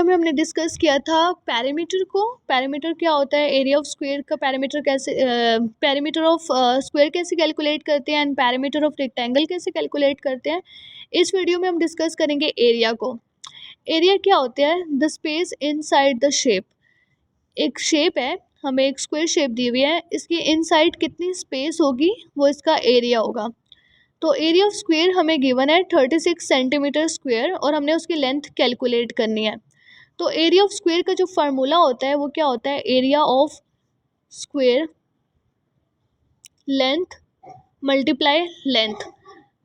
में हमने डिस्कस किया था पैरामीटर को। पैरामीटर क्या होता है, एरिया ऑफ स्क्वायर का पैरामीटर कैसे, पैरामीटर ऑफ स्क्वायर कैसे कैलकुलेट करते हैं एंड पैरामीटर ऑफ रेक्टेंगल कैसे कैलकुलेट करते हैं। इस वीडियो में हम डिस्कस करेंगे एरिया को। एरिया क्या होता है, the space inside the shape. एक शेप है, हमें एक स्क्वायर शेप दी हुई है, इसकी इनसाइड कितनी स्पेस होगी वो इसका एरिया होगा। तो एरिया ऑफ स्क्वायर हमें गिवन है 36 सेंटीमीटर स्क्वायर और हमने उसकी लेंथ कैलकुलेट करनी है। तो एरिया ऑफ स्क्वायर का जो फार्मूला होता है वो क्या होता है, area of square length multiply length.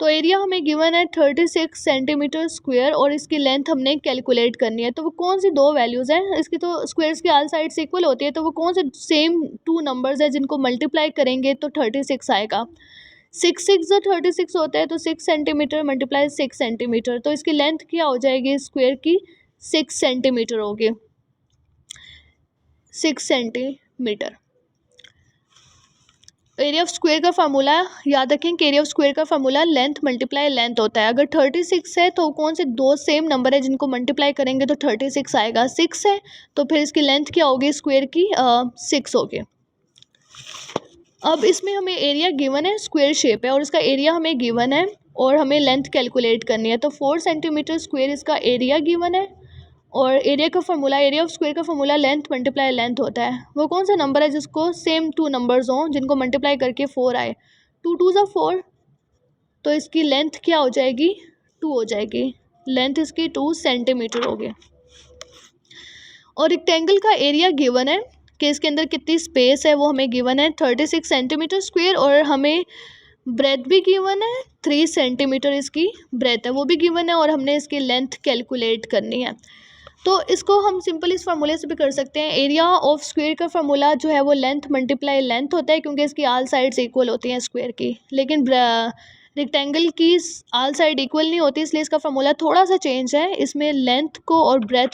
तो एरिया हमें गिवन है 36 सेंटीमीटर स्क्वायर और इसकी लेंथ हमने कैलकुलेट करनी है। तो वो कौन सी दो वैल्यूज़ हैं, इसकी तो स्क्वायर्स की ऑल साइड्स इक्वल होती है, तो वो कौन से सेम टू नंबर्स हैं जिनको मल्टीप्लाई करेंगे तो 36 आएगा। 6 6 जो 36 होता है, तो 6 सेंटीमीटर मल्टीप्लाई 6 सेंटीमीटर, तो इसकी लेंथ क्या हो जाएगी स्क्वायर की, 6 सेंटीमीटर होगी, 6 सेंटीमीटर। एरिया ऑफ स्क्वायर का फार्मूला याद रखें कि एरिया ऑफ स्क्वायर का फार्मूला लेंथ मल्टीप्लाई लेंथ होता है। अगर 36 है तो कौन से दो सेम नंबर है जिनको मल्टीप्लाई करेंगे तो 36 आएगा। 6 है तो फिर इसकी लेंथ क्या होगी स्क्वायर की, 6 होगी। अब इसमें हमें एरिया गिवन है, स्क्वायर शेप है और इसका एरिया हमें गिवन है और हमें लेंथ कैलकुलेट करनी है। तो 4 सेंटीमीटर स्क्वायर इसका एरिया गिवन है और एरिया का फार्मूला, एरिया ऑफ स्क्वायर का फार्मूला लेंथ मल्टीप्लाई लेंथ होता है। वो कौन सा नंबर है जिसको सेम टू नंबर्स हों जिनको मल्टीप्लाई करके 4 आए, 2 2 ज़ा 4, तो इसकी लेंथ क्या हो जाएगी, 2 हो जाएगी। लेंथ इसकी 2 सेंटीमीटर होगी। और रेक्टेंगल का एरिया गिवन है कि इसके अंदर कितनी स्पेस है वो हमें गिवन है 36 सेंटीमीटर स्क्वायर और हमें ब्रेथ भी गिवन है, 3 सेंटीमीटर इसकी ब्रेथ है वो भी गिवन है और हमने इसकी लेंथ कैलकुलेट करनी है। तो इसको हम सिंपल इस फार्मूले से भी कर सकते हैं। एरिया ऑफ स्क्वायर का फार्मूला जो है वो लेंथ मल्टीप्लाई लेंथ होता है क्योंकि इसकी आल साइड्स इक्वल होती हैं स्क्वायर की, लेकिन रेक्टेंगल की आल साइड इक्वल नहीं होती, इसलिए इसका फार्मूला थोड़ा सा चेंज है। इसमें लेंथ और ब्रेथ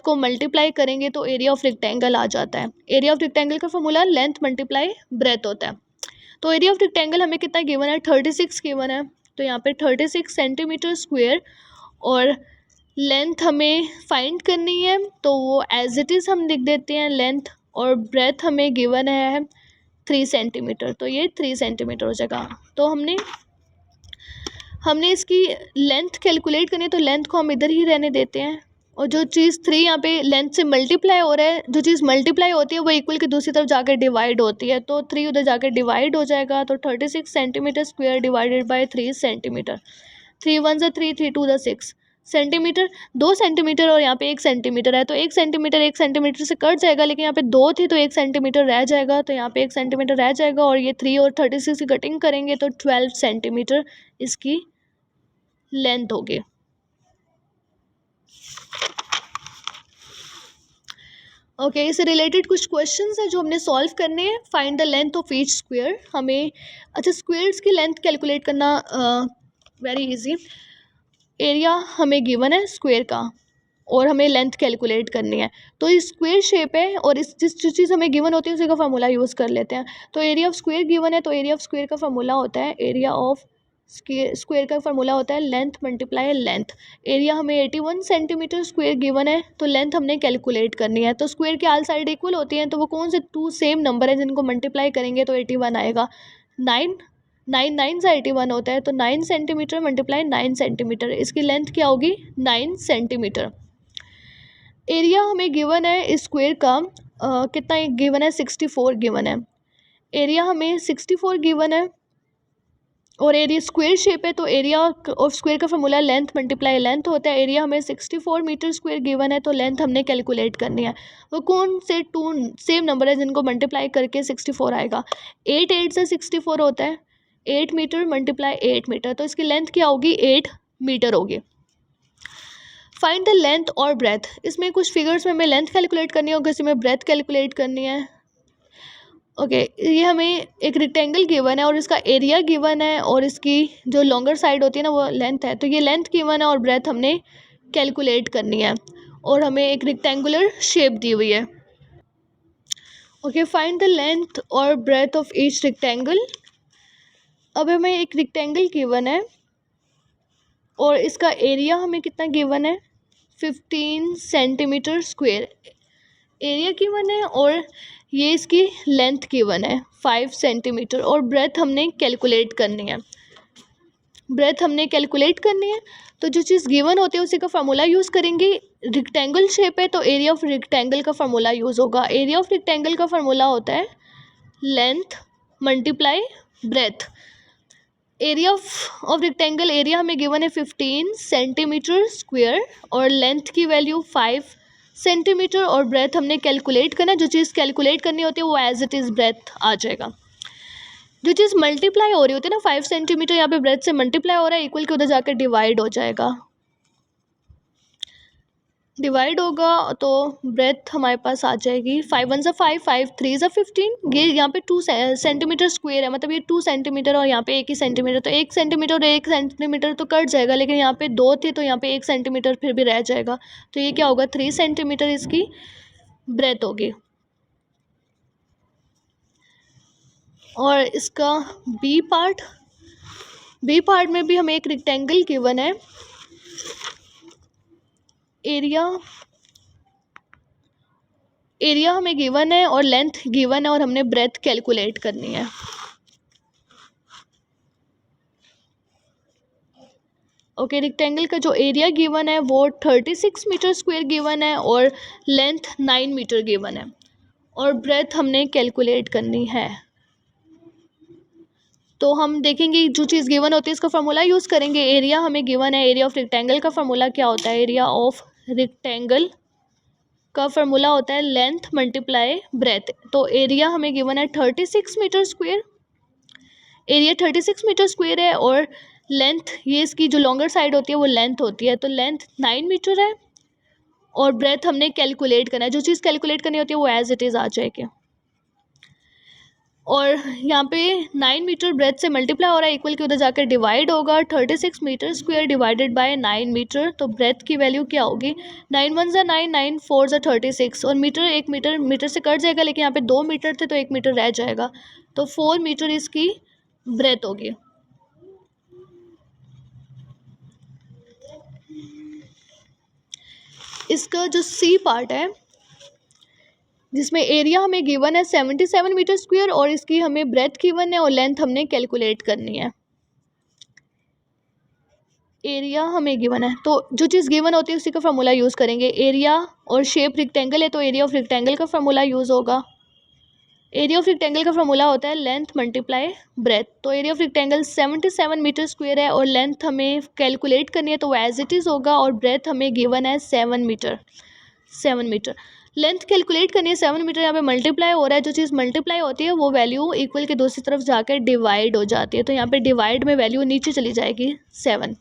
को मल्टीप्लाई करेंगे तो एरिया ऑफ रेक्टेंगल आ जाता है। एरिया ऑफ रेक्टेंगल का फार्मूला लेंथ मल्टीप्लाई ब्रेथ होता है। तो एरिया ऑफ रेक्टेंगल हमें कितना गिवन है, 36 गिवन है, तो यहाँ पे 36 सेंटीमीटर स्क्वायर और लेंथ हमें फाइंड करनी है तो वो एज इट इज़ हम लिख देते हैं लेंथ, और ब्रेथ हमें गिवन है 3 सेंटीमीटर, तो ये 3 सेंटीमीटर हो जाएगा। तो हमने इसकी लेंथ कैलकुलेट करनी है तो लेंथ को हम इधर ही रहने देते हैं और जो चीज़ 3 यहाँ पे लेंथ से मल्टीप्लाई हो रहा है, जो चीज़ मल्टीप्लाई होती है वो इक्वल की दूसरी तरफ जाकर डिवाइड होती है, तो 3 उधर जाकर डिवाइड हो जाएगा। तो 36 centimetre square divided bye 3 centimetre, 3 1 ज़ा 3, 3 2 ज़ा 6 सेंटीमीटर, 2 सेंटीमीटर और यहाँ पे 1 सेंटीमीटर है, तो 1 सेंटीमीटर से कट जाएगा, लेकिन यहाँ पे 2 थे तो 1 सेंटीमीटर रह जाएगा, तो यहाँ पे 1 सेंटीमीटर रह जाएगा और ये 3 और 36 की कटिंग करेंगे तो 12 सेंटीमीटर इसकी लेंथ होगी। ओके, इससे रिलेटेड कुछ क्वेश्चंस हैं जो हमने सॉल्व करने हैं। Find the length of each square. हमें अच्छा स्क्वायर्स की लेंथ कैलकुलेट करना वेरी इजी। एरिया हमें गिवन है स्क्वायर का और हमें लेंथ कैलकुलेट करनी है, तो ये स्क्वायर शेप है और इस जो चीज़ हमें गिवन होती है उसी का फार्मूला यूज़ कर लेते हैं। तो एरिया ऑफ स्क्वायर गिवन है तो एरिया ऑफ स्क्वायर का फार्मूला होता है, एरिया ऑफ स्क्वायर का फार्मूला होता है लेंथ मल्टीप्लाई लेंथ। एरिया हमें 81 सेंटीमीटर स्क्वायर गिवन है तो लेंथ हमने कैलकुलेट करनी है। तो स्क्वायर की आल साइड इक्वल होती हैं तो वो कौन से 2 सेम नंबर है जिनको मल्टीप्लाई करेंगे तो 81 आएगा। 9 9 सा 81 होता है, तो 9 सेंटीमीटर मल्टीप्लाई 9 सेंटीमीटर, इसकी लेंथ क्या होगी 9 सेंटीमीटर। एरिया हमें गिवन है इस स्क्वायर का कितना गिवन है, 64 गिवन है। एरिया हमें 64 गिवन है और एरिया स्क्वायर शेप है तो एरिया ऑफ स्क्वायर का फार्मूला लेंथ मल्टीप्लाई लेंथ होता है। एरिया हमें 64 मीटर स्क्वायर गिवन है तो लेंथ हमने कैलकुलेट करनी है। वो कौन से 2 सेम नंबर है जिनको मल्टीप्लाई करके 64 आएगा। 8 8 से 64 होता है, 8 मीटर मल्टीप्लाई 8 मीटर, तो इसकी लेंथ क्या होगी 8 मीटर होगी। फाइंड द लेंथ और ब्रेथ। इसमें कुछ फिगर्स में हमें लेंथ कैलकुलेट करनी है और किसी में ब्रेथ कैलकुलेट करनी है। ओके, ये हमें एक रेक्टेंगल गिवन है और इसका एरिया गिवन है और इसकी जो लॉन्गर साइड होती है ना वो लेंथ है, तो ये लेंथ गिवन है और ब्रेथ हमने कैलकुलेट करनी है और हमें एक रेक्टेंगुलर शेप दी हुई है। ओके, फाइंड द लेंथ और ब्रेथ ऑफ ईच रेक्टेंगल। अब हमें एक रेक्टेंगल गिवन है और इसका एरिया हमें कितना गिवन है 15 सेंटीमीटर स्क्वेयर एरिया गिवन है, और ये इसकी लेंथ गिवन है 5 सेंटीमीटर, और ब्रेथ हमने कैलकुलेट करनी है। तो जो चीज़ गिवन होती है उसी का फार्मूला यूज़ करेंगे। रेक्टेंगल शेप है तो एरिया ऑफ रेक्टेंगल का फार्मूला यूज़ होगा। एरिया ऑफ रेक्टेंगल का फार्मूला होता है length multiply breadth. Area of rectangle, area हमें गिवन है 15 सेंटीमीटर स्क्वेयर, और लेंथ की वैल्यू 5 सेंटीमीटर, और ब्रेथ हमने कैलकुलेट करना है। जो चीज़ कैलकुलेट करनी होती है वो एज इट इज़ ब्रेथ आ जाएगा। जो चीज़ मल्टीप्लाई हो रही होती है ना, 5 सेंटीमीटर यहाँ पे ब्रेथ से मल्टीप्लाई हो रहा है, इक्वल के उधर जाकर डिवाइड हो जाएगा। डिवाइड होगा तो ब्रेथ हमारे पास आ जाएगी 5 1 5 5 3 15। ये यहाँ पे 2 सेंटीमीटर स्क्वेयर है, मतलब ये 2 सेंटीमीटर और यहाँ पे 1 ही सेंटीमीटर, तो 1 सेंटीमीटर और 1 सेंटीमीटर तो कट जाएगा, लेकिन यहाँ पे 2 थे तो यहाँ पे 1 सेंटीमीटर फिर भी रह जाएगा। तो ये क्या होगा, 3 सेंटीमीटर इसकी ब्रेथ होगी। और इसका बी पार्ट में भी हमें एक रेक्टेंगल गिवन है। एरिया हमें गिवन है और लेंथ गिवन है, और हमने ब्रेथ कैलकुलेट करनी है। ओके, रेक्टेंगल का जो एरिया गिवन है वो 36 मीटर स्क्वायर गिवन है, और लेंथ 9 मीटर गिवन है, और ब्रेथ हमने कैलकुलेट करनी है। तो हम देखेंगे जो चीज़ गिवन होती है इसका फार्मूला यूज़ करेंगे। एरिया हमें गिवन है, एरिया ऑफ रेक्टेंगल का फार्मूला क्या होता है, एरिया ऑफ रेक्टेंगल का फार्मूला होता है लेंथ मल्टीप्लाई ब्रेथ। तो एरिया हमें गिवन है 36 metre square, area 36 metre square है, और लेंथ, ये इसकी जो लॉन्गर साइड होती है वो लेंथ होती है, तो लेंथ 9 मीटर है, और ब्रेथ हमने कैलकुलेट करना है। जो चीज़ कैलकुलेट करनी होती है वो एज इट इज़ आ जाएगी। और यहाँ पे 9 मीटर ब्रेथ से मल्टीप्लाई हो रहा है, इक्वल के उधर जाकर डिवाइड होगा। 36 metre square divided by 9 metre, तो ब्रेथ की वैल्यू क्या होगी, 9 1 ज़ा 9, 9 4 ज़ा 36, और मीटर, 1 मीटर से कट जाएगा, लेकिन यहाँ पे 2 मीटर थे तो 1 मीटर रह जाएगा, तो 4 मीटर इसकी ब्रेथ होगी। इसका जो सी पार्ट है, जिसमें एरिया हमें गिवन है 77 मीटर स्क्वायर, और इसकी हमें ब्रेथ गिवन है और लेंथ हमने कैलकुलेट करनी है। एरिया हमें गिवन है, तो जो चीज़ गिवन होती है उसी का फार्मूला यूज़ करेंगे। एरिया और शेप रेक्टेंगल है तो एरिया ऑफ रेक्टेंगल का फार्मूला यूज़ होगा। एरिया ऑफ रेक्टेंगल का फार्मूला होता है लेंथ मल्टीप्लाई ब्रेथ। तो area of rectangle 77 metre square है, और लेंथ हमें कैलकुलेट करनी है तो एज इट इज़ होगा, और ब्रेथ हमें गिवन है 7 मीटर। लेंथ कैलकुलेट करनी है 7 मीटर, यहाँ पे मल्टीप्लाई हो रहा है। जो चीज़ मल्टीप्लाई होती है वो वैल्यू इक्वल के दूसरी तरफ जाकर डिवाइड हो जाती है, तो यहाँ पे डिवाइड में वैल्यू नीचे चली जाएगी 7।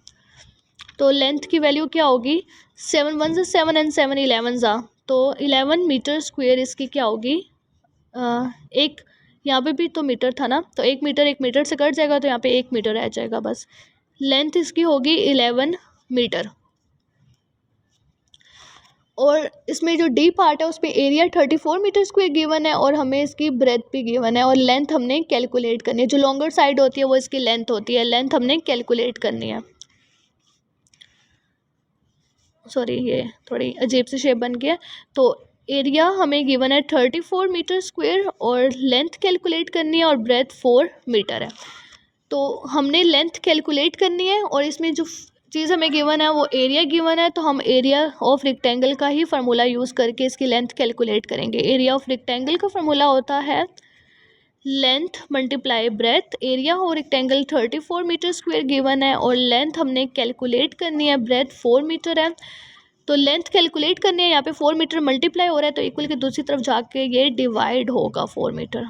तो लेंथ की वैल्यू क्या होगी, 7 1 ज़ा 7 एंड 7 11 ज़ा, तो 11 मीटर स्क्वायर इसकी क्या होगी। एक यहाँ पे भी तो मीटर था ना, तो 1 मीटर से कट जाएगा, तो यहाँ पे 1 मीटर रह जाएगा बस। लेंथ इसकी होगी 11 मीटर। और इसमें जो डी पार्ट है उसमें एरिया 34 मीटर स्क्वायर गिवन है, और हमें इसकी ब्रेथ भी गिवन है, और लेंथ हमने कैलकुलेट करनी है। जो लॉन्गर साइड होती है वो इसकी लेंथ होती है, लेंथ हमने कैलकुलेट करनी है। सॉरी, ये थोड़ी अजीब सी शेप बन गया। तो एरिया हमें गिवन है 34 मीटर स्क्वायर, और लेंथ कैलकुलेट करनी है, और ब्रेथ 4 मीटर है। तो हमने लेंथ कैलकुलेट करनी है, और इसमें जो चीज़ हमें गिवन है वो एरिया गिवन है, तो हम एरिया ऑफ रेक्टेंगल का ही फार्मूला यूज़ करके इसकी लेंथ कैलकुलेट करेंगे। एरिया ऑफ रेक्टेंगल का फार्मूला होता है length multiply breadth. Area of rectangle 34 metre square given है, और लेंथ हमने कैलकुलेट करनी है, ब्रेथ 4 मीटर है। तो लेंथ कैलकुलेट करनी है, यहाँ पे 4 मीटर मल्टीप्लाई हो रहा है, तो इक्वल के दूसरी तरफ जाके ये डिवाइड होगा 4 मीटर।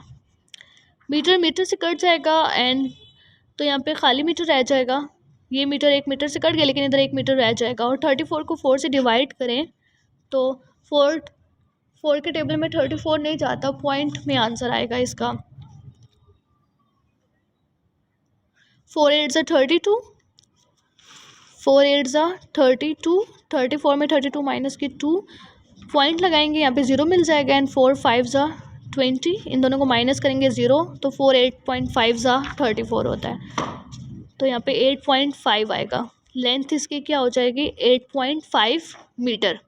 मीटर से कट जाएगा, एंड तो यहाँ पे खाली मीटर रह जाएगा। ये मीटर 1 मीटर से कट गया, लेकिन इधर 1 मीटर रह जाएगा। और 34 को 4 से डिवाइड करें तो 4 के टेबल में 34 नहीं जाता, पॉइंट में आंसर आएगा इसका। 4 8 ज़ा 32, 4 8 ज़ा 32, 34 में 32 माइनस की 2 पॉइंट लगाएंगे, यहाँ पे 0 मिल जाएगा। एंड 4 5 ज़ा 20, इन दोनों को माइनस करेंगे 0, तो 4 8.5 ज़ा 34 होता है, तो यहाँ पे 8.5 आएगा। लेंथ इसकी क्या हो जाएगी 8.5 मीटर।